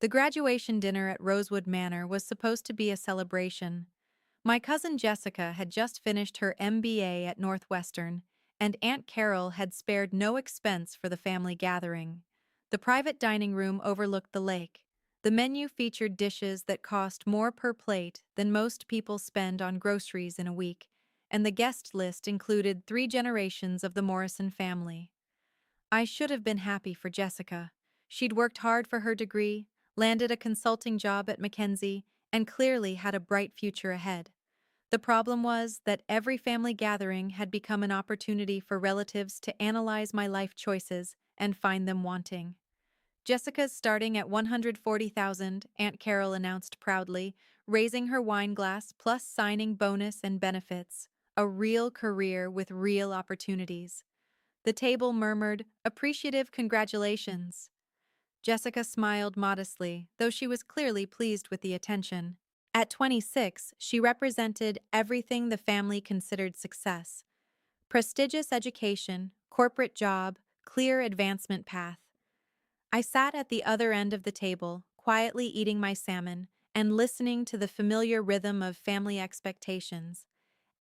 The graduation dinner at Rosewood Manor was supposed to be a celebration. My cousin Jessica had just finished her MBA at Northwestern, and Aunt Carol had spared no expense for the family gathering. The private dining room overlooked the lake. The menu featured dishes that cost more per plate than most people spend on groceries in a week, and the guest list included 3 generations of the Morrison family. I should have been happy for Jessica. She'd worked hard for her degree, landed a consulting job at McKinsey, and clearly had a bright future ahead. The problem was that every family gathering had become an opportunity for relatives to analyze my life choices and find them wanting. Jessica's starting at 140,000, Aunt Carol announced proudly, raising her wine glass plus signing bonus and benefits. A real career with real opportunities. The table murmured, appreciative congratulations. Jessica smiled modestly, though she was clearly pleased with the attention. At 26, she represented everything the family considered success: prestigious education, corporate job, clear advancement path. I sat at the other end of the table, quietly eating my salmon and listening to the familiar rhythm of family expectations.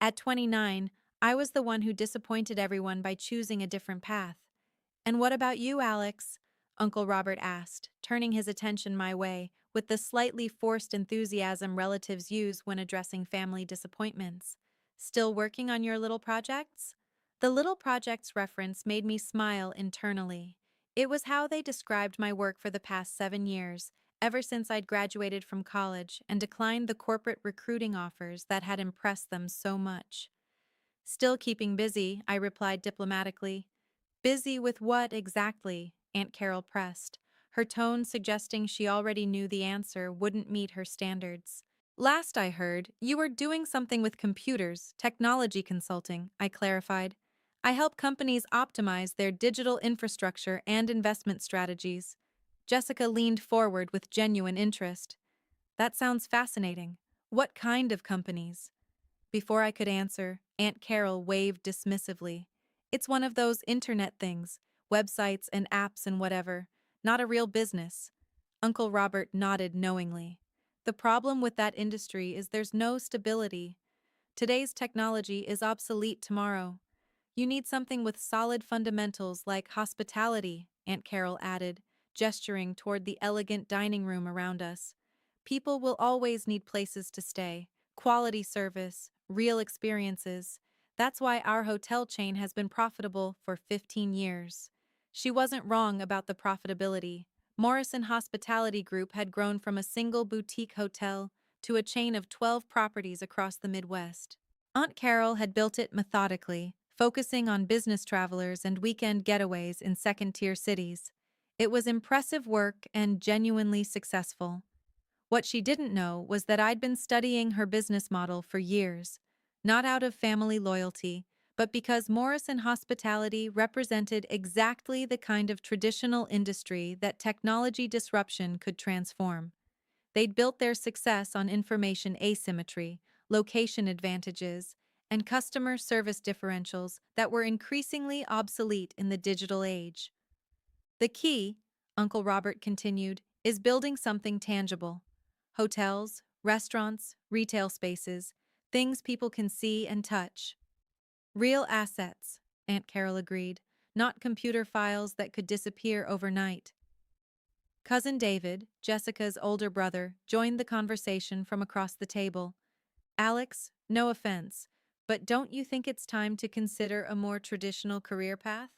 At 29, I was the one who disappointed everyone by choosing a different path. "And what about you, Alex?" Uncle Robert asked, turning his attention my way with the slightly forced enthusiasm relatives use when addressing family disappointments. "Still working on your little projects?" The little projects reference made me smile internally. It was how they described my work for the past 7 years, ever since I'd graduated from college and declined the corporate recruiting offers that had impressed them so much. "Still keeping busy," I replied diplomatically. "Busy with what exactly?" Aunt Carol pressed, her tone suggesting she already knew the answer wouldn't meet her standards. "Last I heard, you were doing something with computers, technology consulting," I clarified. "I help companies optimize their digital infrastructure and investment strategies." Jessica leaned forward with genuine interest. "That sounds fascinating. What kind of companies?" Before I could answer, Aunt Carol waved dismissively. "It's one of those internet things, websites and apps and whatever, not a real business." Uncle Robert nodded knowingly. "The problem with that industry is there's no stability. Today's technology is obsolete tomorrow. You need something with solid fundamentals like hospitality," Aunt Carol added, gesturing toward the elegant dining room around us. "People will always need places to stay, quality service, real experiences. That's why our hotel chain has been profitable for 15 years." She wasn't wrong about the profitability. Morrison Hospitality Group had grown from a single boutique hotel to a chain of 12 properties across the Midwest. Aunt Carol had built it methodically, focusing on business travelers and weekend getaways in second-tier cities. It was impressive work and genuinely successful. What she didn't know was that I'd been studying her business model for years, not out of family loyalty, but because Morrison Hospitality represented exactly the kind of traditional industry that technology disruption could transform. They'd built their success on information asymmetry, location advantages, and customer service differentials that were increasingly obsolete in the digital age. "The key," Uncle Robert continued, "is building something tangible. Hotels, restaurants, retail spaces, things people can see and touch. Real assets," Aunt Carol agreed, "not computer files that could disappear overnight." Cousin David, Jessica's older brother, joined the conversation from across the table. "Alex, no offense, but don't you think it's time to consider a more traditional career path?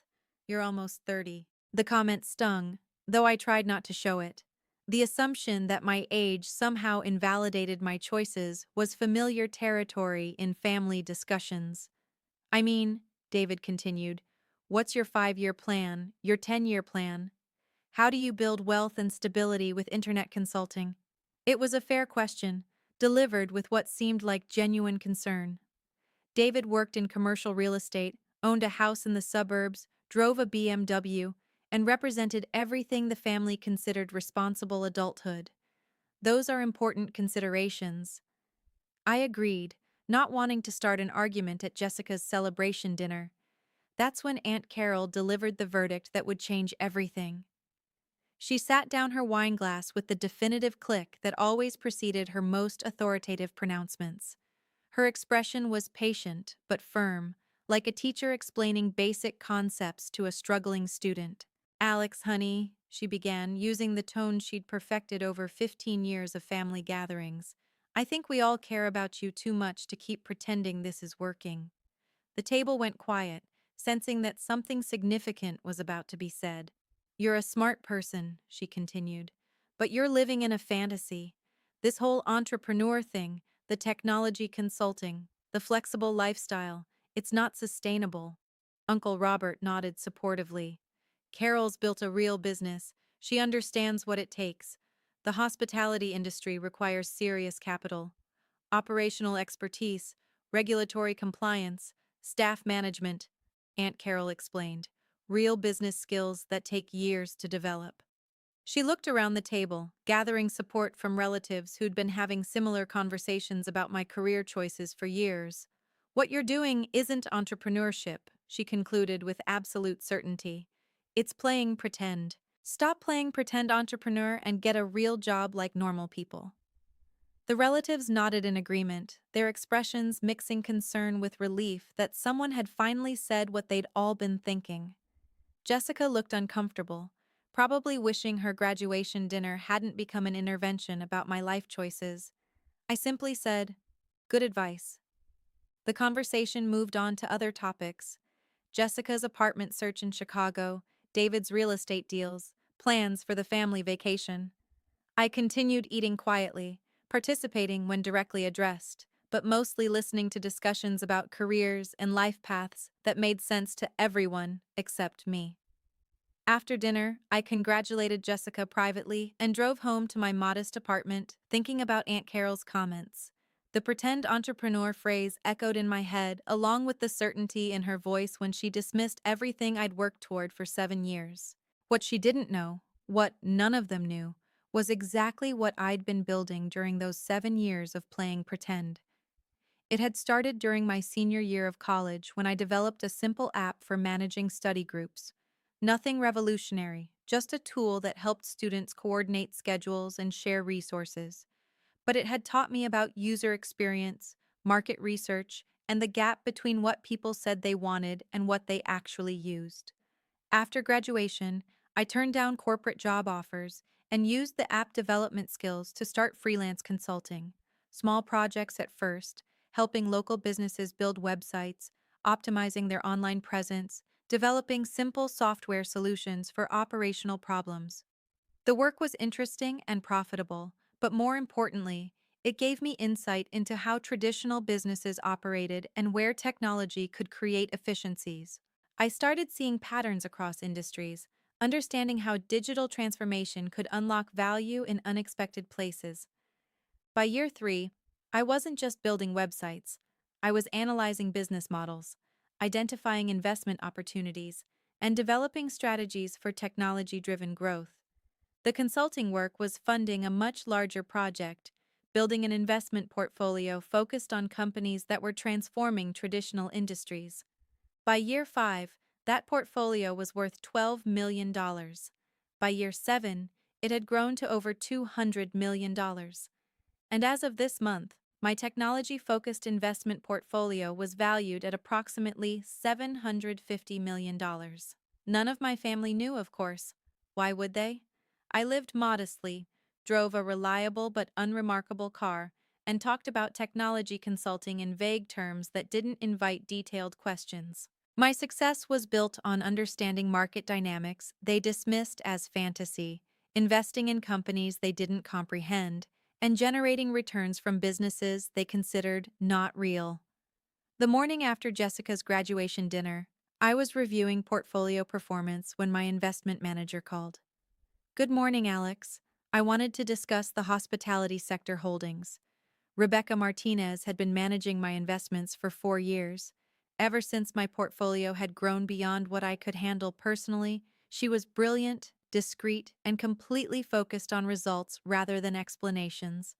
You're almost 30. The comment stung, though I tried not to show it. The assumption that my age somehow invalidated my choices was familiar territory in family discussions. "I mean," David continued, "what's your 5-year plan, your 10-year plan? How do you build wealth and stability with internet consulting?" It was a fair question, delivered with what seemed like genuine concern. David worked in commercial real estate, owned a house in the suburbs, drove a BMW, and represented everything the family considered responsible adulthood. "Those are important considerations." I agreed, not wanting to start an argument at Jessica's celebration dinner. That's when Aunt Carol delivered the verdict that would change everything. She sat down her wine glass with the definitive click that always preceded her most authoritative pronouncements. Her expression was patient but firm, like a teacher explaining basic concepts to a struggling student. Alex, honey, she began, using the tone she'd perfected over 15 years of family gatherings. I think we all care about you too much to keep pretending this is working. The table went quiet, sensing that something significant was about to be said. You're a smart person, she continued, but you're living in a fantasy. This whole entrepreneur thing, the technology consulting, the flexible lifestyle, it's not sustainable. Uncle Robert nodded supportively. Carol's built a real business. She understands what it takes. The hospitality industry requires serious capital, operational expertise, regulatory compliance, staff management, Aunt Carol explained. Real business skills that take years to develop. She looked around the table, gathering support from relatives who'd been having similar conversations about my career choices for years. What you're doing isn't entrepreneurship, she concluded with absolute certainty. It's playing pretend. Stop playing pretend entrepreneur and get a real job like normal people. The relatives nodded in agreement, their expressions mixing concern with relief that someone had finally said what they'd all been thinking. Jessica looked uncomfortable, probably wishing her graduation dinner hadn't become an intervention about my life choices. I simply said, "Good advice." The conversation moved on to other topics: Jessica's apartment search in Chicago, David's real estate deals, plans for the family vacation. I continued eating quietly, participating when directly addressed, but mostly listening to discussions about careers and life paths that made sense to everyone except me. After dinner, I congratulated Jessica privately and drove home to my modest apartment, thinking about Aunt Carol's comments. The pretend entrepreneur phrase echoed in my head, along with the certainty in her voice when she dismissed everything I'd worked toward for 7 years. What she didn't know, what none of them knew, was exactly what I'd been building during those 7 years of playing pretend. It had started during my senior year of college when I developed a simple app for managing study groups. Nothing revolutionary, just a tool that helped students coordinate schedules and share resources. But it had taught me about user experience, market research, and the gap between what people said they wanted and what they actually used. After graduation, I turned down corporate job offers and used the app development skills to start freelance consulting. Small projects at first, helping local businesses build websites, optimizing their online presence, developing simple software solutions for operational problems. The work was interesting and profitable, but more importantly, it gave me insight into how traditional businesses operated and where technology could create efficiencies. I started seeing patterns across industries, understanding how digital transformation could unlock value in unexpected places. By year 3, I wasn't just building websites, I was analyzing business models, identifying investment opportunities, and developing strategies for technology-driven growth. The consulting work was funding a much larger project, building an investment portfolio focused on companies that were transforming traditional industries. By year 5, that portfolio was worth $12 million. By year 7, it had grown to over $200 million. And as of this month, my technology-focused investment portfolio was valued at approximately $750 million. None of my family knew, of course. Why would they? I lived modestly, drove a reliable but unremarkable car, and talked about technology consulting in vague terms that didn't invite detailed questions. My success was built on understanding market dynamics they dismissed as fantasy, investing in companies they didn't comprehend, and generating returns from businesses they considered not real. The morning after Jessica's graduation dinner, I was reviewing portfolio performance when my investment manager called. "Good morning, Alex. I wanted to discuss the hospitality sector holdings." Rebecca Martinez had been managing my investments for 4 years. Ever since my portfolio had grown beyond what I could handle personally, she was brilliant, discreet, and completely focused on results rather than explanations.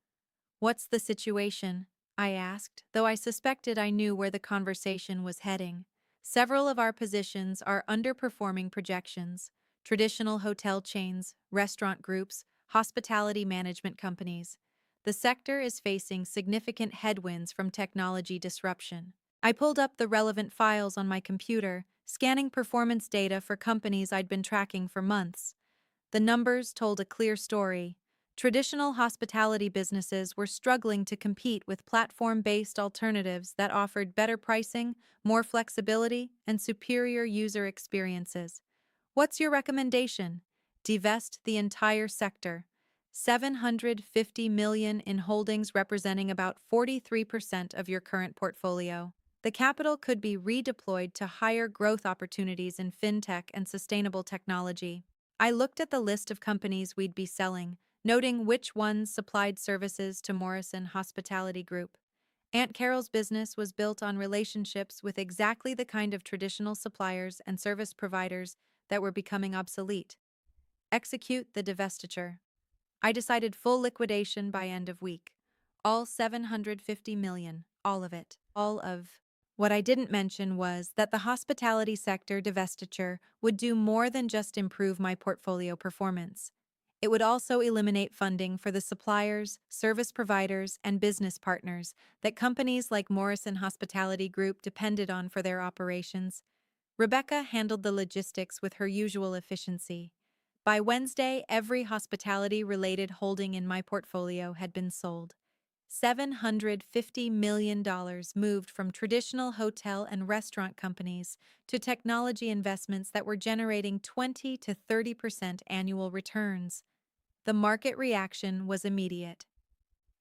"What's the situation?" I asked, though I suspected I knew where the conversation was heading. "Several of our positions are underperforming projections," traditional hotel chains, restaurant groups, hospitality management companies. The sector is facing significant headwinds from technology disruption. I pulled up the relevant files on my computer, scanning performance data for companies I'd been tracking for months. The numbers told a clear story. Traditional hospitality businesses were struggling to compete with platform-based alternatives that offered better pricing, more flexibility, and superior user experiences. What's your recommendation? Divest the entire sector. 750 million in holdings representing about 43% of your current portfolio. The capital could be redeployed to higher growth opportunities in fintech and sustainable technology. I looked at the list of companies we'd be selling, noting which ones supplied services to Morrison Hospitality Group. Aunt Carol's business was built on relationships with exactly the kind of traditional suppliers and service providers that were becoming obsolete. Execute the divestiture. I decided full liquidation by end of week. All 750 million, all of it, all of. What I didn't mention was that the hospitality sector divestiture would do more than just improve my portfolio performance. It would also eliminate funding for the suppliers, service providers, and business partners that companies like Morrison Hospitality Group depended on for their operations. Rebecca handled the logistics with her usual efficiency. By Wednesday, every hospitality-related holding in my portfolio had been sold. $750 million moved from traditional hotel and restaurant companies to technology investments that were generating 20 to 30% annual returns. The market reaction was immediate.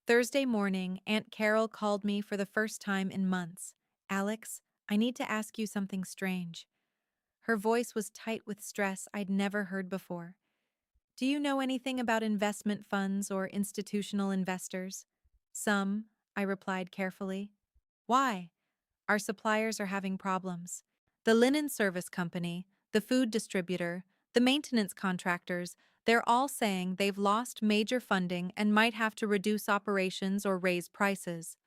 Thursday morning, Aunt Carol called me for the first time in months. "Alex, I need to ask you something strange." Her voice was tight with stress I'd never heard before. "Do you know anything about investment funds or institutional investors?" "Some," I replied carefully. "Why?" "Our suppliers are having problems. The linen service company, the food distributor, the maintenance contractors, they're all saying they've lost major funding and might have to reduce operations or raise prices."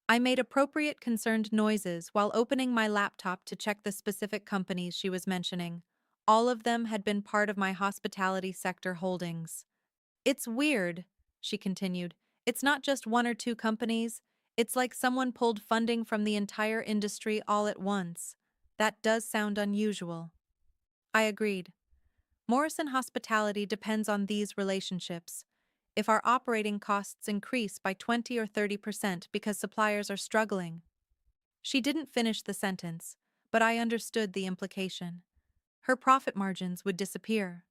I made appropriate concerned noises while opening my laptop to check the specific companies she was mentioning. All of them had been part of my hospitality sector holdings. "It's weird," she continued. "It's not just one or two companies. It's like someone pulled funding from the entire industry all at once. That does sound unusual." I agreed. Morrison Hospitality depends on these relationships. If our operating costs increase by 20 or 30% because suppliers are struggling. She didn't finish the sentence, but I understood the implication. Her profit margins would disappear.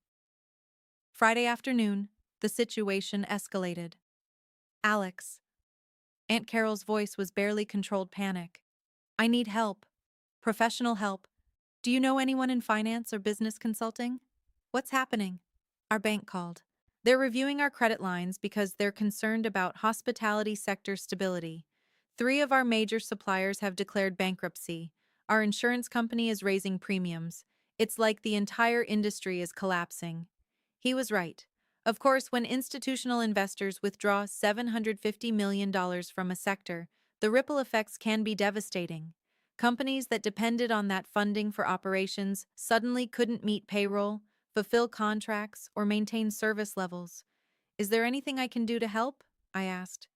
Friday afternoon, the situation escalated. "Alex." Aunt Carol's voice was barely controlled panic. "I need help. Professional help. Do you know anyone in finance or business consulting?" "What's happening?" "Our bank called. They're reviewing our credit lines because they're concerned about hospitality sector stability. 3 of our major suppliers have declared bankruptcy. Our insurance company is raising premiums. It's like the entire industry is collapsing." He was right. Of course, when institutional investors withdraw $750 million from a sector, the ripple effects can be devastating. Companies that depended on that funding for operations suddenly couldn't meet payroll, fulfill contracts, or maintain service levels. "Is there anything I can do to help?" I asked.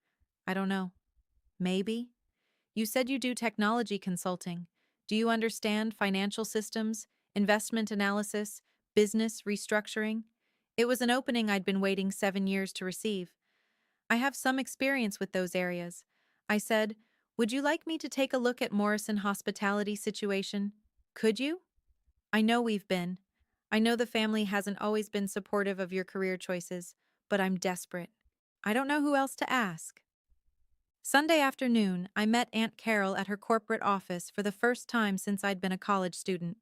"I don't know. Maybe?" "You said you do technology consulting. Do you understand financial systems, investment analysis, business restructuring?" It was an opening I'd been waiting 7 years to receive. "I have some experience with those areas." I said, "Would you like me to take a look at Morrison Hospitality situation?" "Could you?" "I know we've been. I know the family hasn't always been supportive of your career choices, but I'm desperate. I don't know who else to ask." Sunday afternoon, I met Aunt Carol at her corporate office for the first time since I'd been a college student.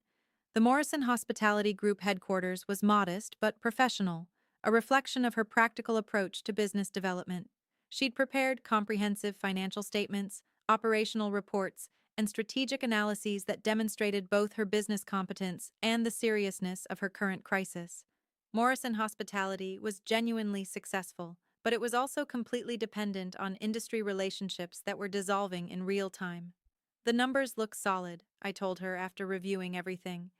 The Morrison Hospitality Group headquarters was modest but professional, a reflection of her practical approach to business development. She'd prepared comprehensive financial statements, operational reports, and strategic analyses that demonstrated both her business competence and the seriousness of her current crisis. Morrison Hospitality was genuinely successful, but it was also completely dependent on industry relationships that were dissolving in real time. "The numbers look solid," I told her after reviewing everything.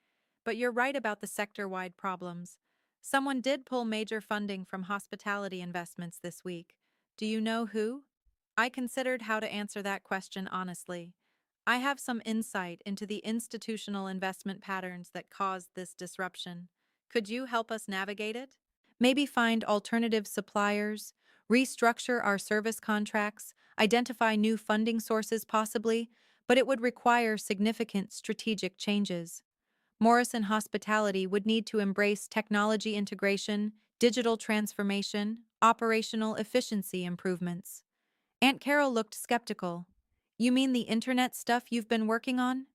but you're right about the sector-wide problems. Someone did pull major funding from hospitality investments this week. Do you know who? I considered how to answer that question honestly. I have some insight into the institutional investment patterns that caused this disruption. Could you help us navigate it? Maybe find alternative suppliers, restructure our service contracts, identify new funding sources possibly, but it would require significant strategic changes. Morrison Hospitality would need to embrace technology integration, digital transformation, operational efficiency improvements. Aunt Carol looked skeptical. You mean the internet stuff you've been working on?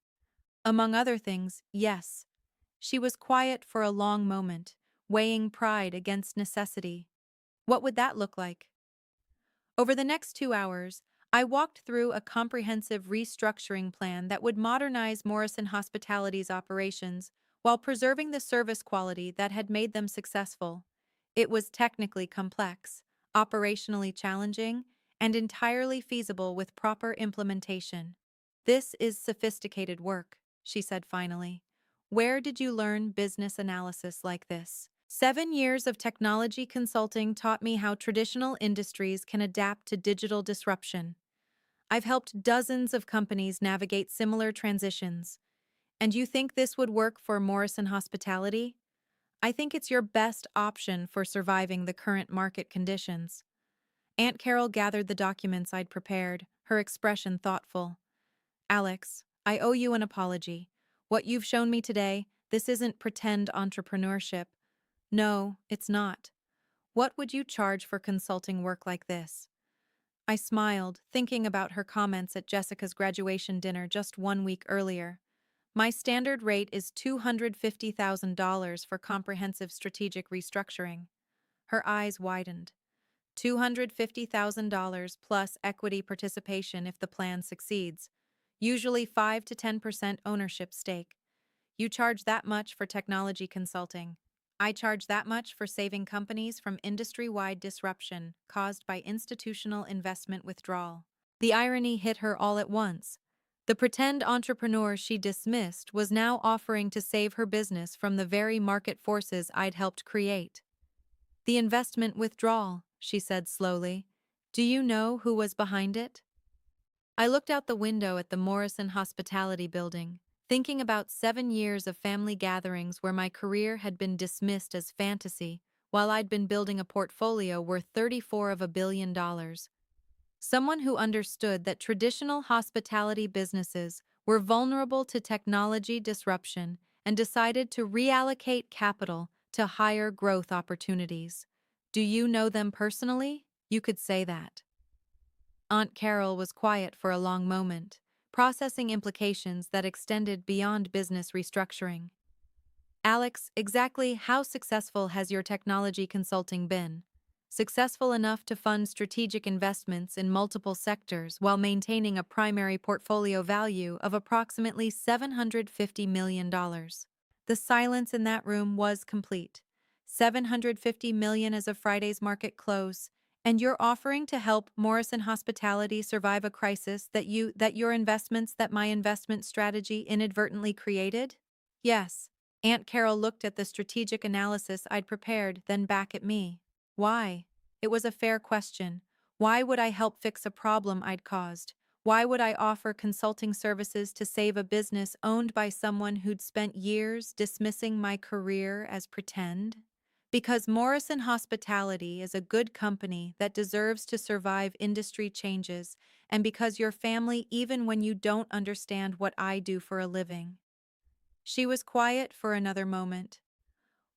Among other things, yes. She was quiet for a long moment, weighing pride against necessity. What would that look like? Over the next 2 hours, I walked through a comprehensive restructuring plan that would modernize Morrison Hospitality's operations while preserving the service quality that had made them successful. It was technically complex, operationally challenging, and entirely feasible with proper implementation. This is sophisticated work, she said finally. Where did you learn business analysis like this? 7 years of technology consulting taught me how traditional industries can adapt to digital disruption. I've helped dozens of companies navigate similar transitions. And you think this would work for Morrison Hospitality? I think it's your best option for surviving the current market conditions. Aunt Carol gathered the documents I'd prepared, her expression thoughtful. Alex, I owe you an apology. What you've shown me today, this isn't pretend entrepreneurship. No, it's not. What would you charge for consulting work like this? I smiled, thinking about her comments at Jessica's graduation dinner just 1 week earlier. My standard rate is $250,000 for comprehensive strategic restructuring. Her eyes widened. $250,000 plus equity participation if the plan succeeds, usually 5 to 10% ownership stake. You charge that much for technology consulting. I charge that much for saving companies from industry-wide disruption caused by institutional investment withdrawal. The irony hit her all at once. The pretend entrepreneur she dismissed was now offering to save her business from the very market forces I'd helped create. The investment withdrawal, she said slowly. Do you know who was behind it? I looked out the window at the Morrison Hospitality building, thinking about 7 years of family gatherings where my career had been dismissed as fantasy, while I'd been building a portfolio worth 34 of $1 billion. Someone who understood that traditional hospitality businesses were vulnerable to technology disruption and decided to reallocate capital to higher growth opportunities. Do you know them personally? You could say that. Aunt Carol was quiet for a long moment, processing implications that extended beyond business restructuring. Alex, exactly how successful has your technology consulting been? Successful enough to fund strategic investments in multiple sectors while maintaining a primary portfolio value of approximately $750 million. The silence in that room was complete. $750 million as of Friday's market close, and you're offering to help Morrison Hospitality survive a crisis that my investment strategy inadvertently created? Yes. Aunt Carol looked at the strategic analysis I'd prepared, then back at me. Why? It was a fair question. Why would I help fix a problem I'd caused? Why would I offer consulting services to save a business owned by someone who'd spent years dismissing my career as pretend? Because Morrison Hospitality is a good company that deserves to survive industry changes, and because your family, even when you don't understand what I do for a living. She was quiet for another moment.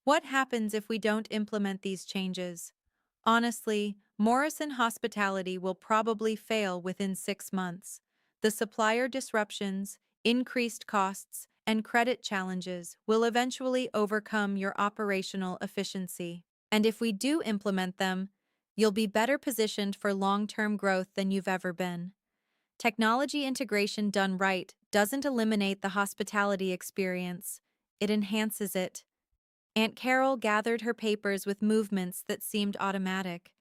What happens if we don't implement these changes? Honestly, Morrison Hospitality will probably fail within 6 months. The supplier disruptions, increased costs, and credit challenges will eventually overcome your operational efficiency. And if we do implement them, you'll be better positioned for long-term growth than you've ever been. Technology integration done right doesn't eliminate the hospitality experience, it enhances it. Aunt Carol gathered her papers with movements that seemed automatic,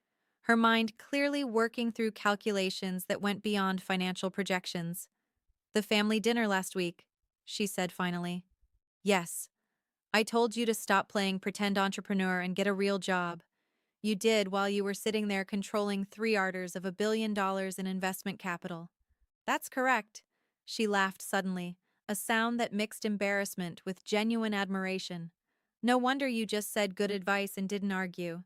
her mind clearly working through calculations that went beyond financial projections. The family dinner last week, she said finally. Yes. I told you to stop playing pretend entrepreneur and get a real job. You did while you were sitting there controlling three arters of $1 billion in investment capital. That's correct. She laughed suddenly, a sound that mixed embarrassment with genuine admiration. No wonder you just said good advice and didn't argue.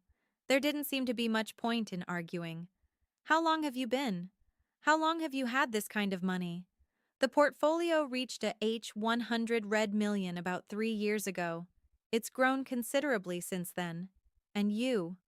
There didn't seem to be much point in arguing. How long have you been? How long have you had this kind of money? The portfolio reached a H100 red million about 3 years ago. It's grown considerably since then. And you?